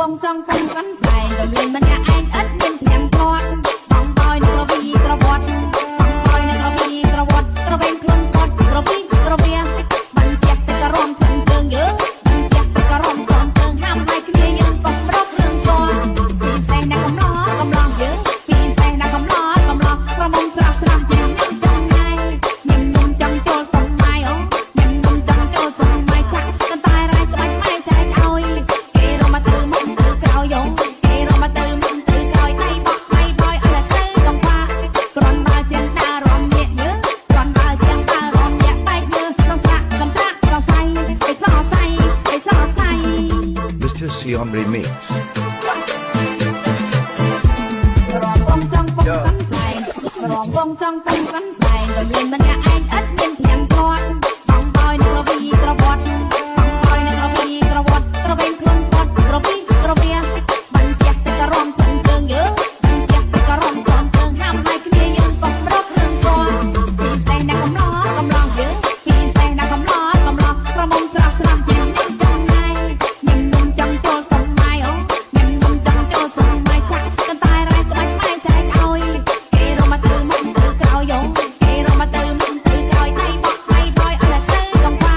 ងចង់ពងកាន់សែងរំលែងមិនអ្នកឯងឥតមានព្រាំគាត់បងបយនៅក្រវីក្រវត្តបងបយនៅក្រវីក្រវត្តក្រវែងខ្លួនគាត់ក្រវីក្រវាបានជាទៅក៏រំធំជើងយើងបានជាទៅក៏រំធំជើងហាំឲ្យគ្នាយើងក៏ប្រករឿងគាត់ពីសែងណាកំឡោយើងពីសែងណាកំឡោក្រមុំស្រស់ស្រស់យ៉ាងចាំណៃញឹមមុំចង់ចូលសម័យអូញឹមមុំចង់ចូលសម័យចាក់កន្តែរ៉ៃក្បាច់ម៉ែចែកឲ្យគេរំមកទៅមុខទៅក្រោយយងគេរំមកទៅមុខទៅក្រោយហើយបោះហើយបយអត់ទៅកំបាគ្រាន់បើជាងតារំញាក់យើគ្រាន់បើជាងតារំញាក់បែកយើក្នុងស្រាក់កំត្រាក់សរសៃអេសរសៃអេសរសៃ Mr. Sion Remix រំវងចង់ពងកាន់សែងរំវងចង់ពងកាន់សែងរំលែងមិនអ្នកឯងឥតមានព្រាំគាត់បងបយនៅក្រវីក្រវត្តបងបយនៅក្រវីក្រវត្តក្រវែងខ្លួនគាត់ក្រវីក្រវាបានជាទៅក៏រំធំជើងយើងបានជាទៅក៏រំធំជើងហាំឲ្យគ្នាយើងក៏ប្រករឿងគាត់ពីសែងណាកំឡោយើងពីសែងណាកំឡោក្រមុំស្រស់ស្រស់ជាងចាំណៃញឹមមុំចង់ចូលសម័យអូញឹមមុំចង់ចូលសម័យចាក់កន្តែរ៉ៃក្បាច់ម៉ែចែកឲ្យគេរំមកទៅមុខទៅក្រោយយងគេរំមកទៅមុខទៅក្រោយហើយបោះហើយបយអត់ទៅកំបា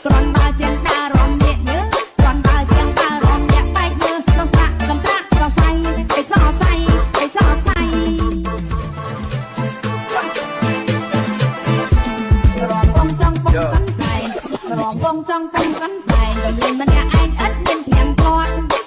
គ្រាន់បើជាងតារំញាក់យើគ្រាន់បើជាងតារំញាក់បែកយើក្នុងស្រាក់កំត្រាក់សរសៃអេសរសៃអេសរសៃរំវងចង់ពងកាន់សែងរំវងចង់ពងកាន់សែងរំលែងមិនអ្នកឯងឥតមានព្រាំគាត់